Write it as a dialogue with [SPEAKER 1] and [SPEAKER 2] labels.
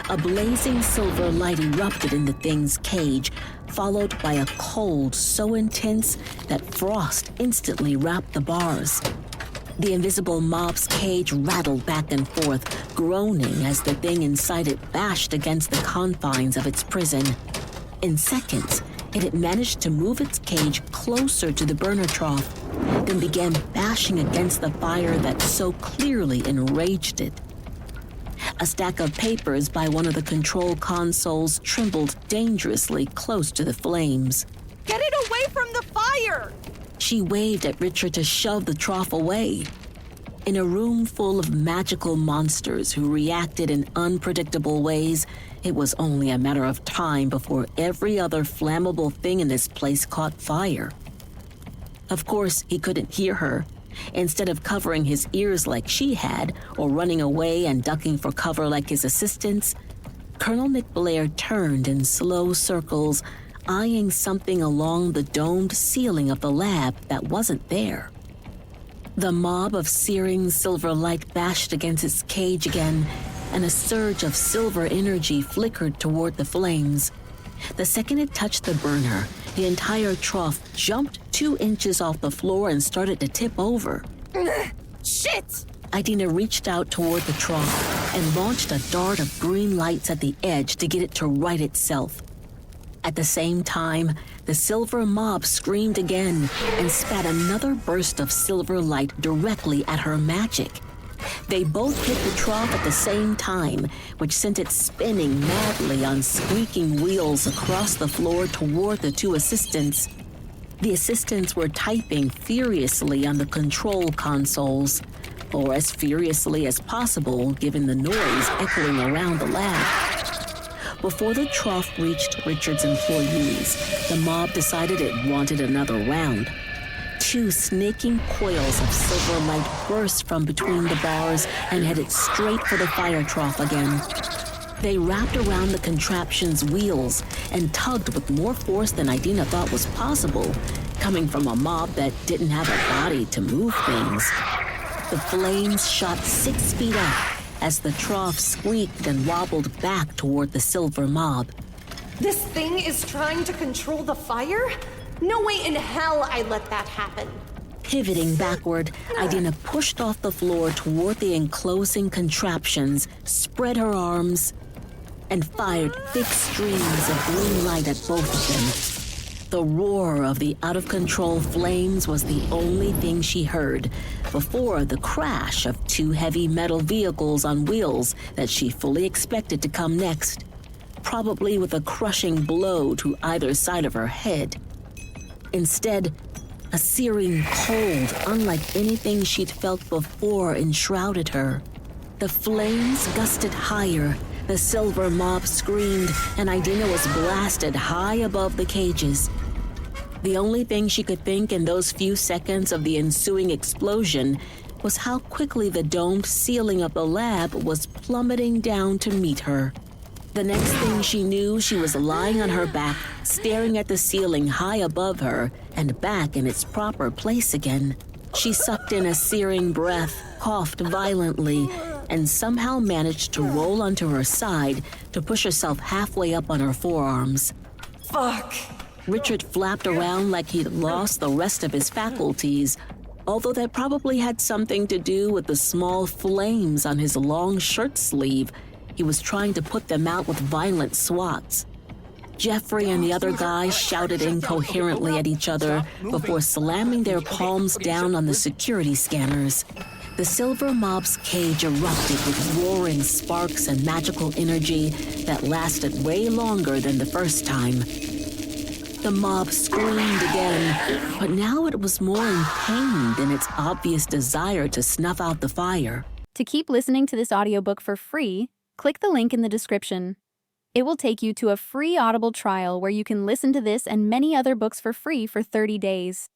[SPEAKER 1] A blazing silver light erupted in the thing's cage, followed by a cold so intense that frost instantly wrapped the bars. The invisible mob's cage rattled back and forth, groaning as the thing inside it bashed against the confines of its prison. In seconds, it had managed to move its cage closer to the burner trough, then began bashing against the fire that so clearly enraged it. A stack of papers by one of the control consoles trembled dangerously close to the flames.
[SPEAKER 2] Get it away from the fire!
[SPEAKER 1] She waved at Richard to shove the trough away. In a room full of magical monsters who reacted in unpredictable ways, it was only a matter of time before every other flammable thing in this place caught fire. Of course, he couldn't hear her. Instead of covering his ears like she had, or running away and ducking for cover like his assistants, Colonel McBlair turned in slow circles, eyeing something along the domed ceiling of the lab that wasn't there. The mob of searing silver light bashed against its cage again, and a surge of silver energy flickered toward the flames. The second it touched the burner, the entire trough jumped 2 inches off the floor and started to tip over.
[SPEAKER 2] Shit!
[SPEAKER 1] Idina reached out toward the trough and launched a dart of green lights at the edge to get it to right itself. At the same time, the silver mob screamed again and spat another burst of silver light directly at her magic. They both hit the trough at the same time, which sent it spinning madly on squeaking wheels across the floor toward the 2 assistants. The assistants were typing furiously on the control consoles, or as furiously as possible given the noise echoing around the lab. Before the trough reached Richard's employees, the mob decided it wanted another round. 2 snaking coils of silver light burst from between the bars and headed straight for the fire trough again. They wrapped around the contraption's wheels and tugged with more force than Idina thought was possible, coming from a mob that didn't have a body to move things. The flames shot 6 feet up as the trough squeaked and wobbled back toward the silver mob.
[SPEAKER 2] This thing is trying to control the fire? No way in hell I let that happen.
[SPEAKER 1] Pivoting backward, Idina pushed off the floor toward the enclosing contraptions, spread her arms, and fired thick streams of green light at both of them. The roar of the out-of-control flames was the only thing she heard before the crash of 2 heavy metal vehicles on wheels that she fully expected to come next, probably with a crushing blow to either side of her head. Instead, a searing cold, unlike anything she'd felt before, enshrouded her. The flames gusted higher, the silver mob screamed, and Idina was blasted high above the cages. The only thing she could think in those few seconds of the ensuing explosion was how quickly the domed ceiling of the lab was plummeting down to meet her. The next thing she knew, she was lying on her back, staring at the ceiling high above her and back in its proper place again. She sucked in a searing breath, coughed violently, and somehow managed to roll onto her side to push herself halfway up on her forearms.
[SPEAKER 2] Fuck.
[SPEAKER 1] Richard flapped around like he'd lost the rest of his faculties, although that probably had something to do with the small flames on his long shirt sleeve. He was trying to put them out with violent swats. Jeffrey and the other guys shouted incoherently at each other before slamming their palms down on the security scanners. The silver mob's cage erupted with roaring sparks and magical energy that lasted way longer than the first time. The mob screamed again, but now it was more in pain than its obvious desire to snuff out the fire.
[SPEAKER 3] To keep listening to this audiobook for free, click the link in the description. It will take you to a free Audible trial where you can listen to this and many other books for free for 30 days.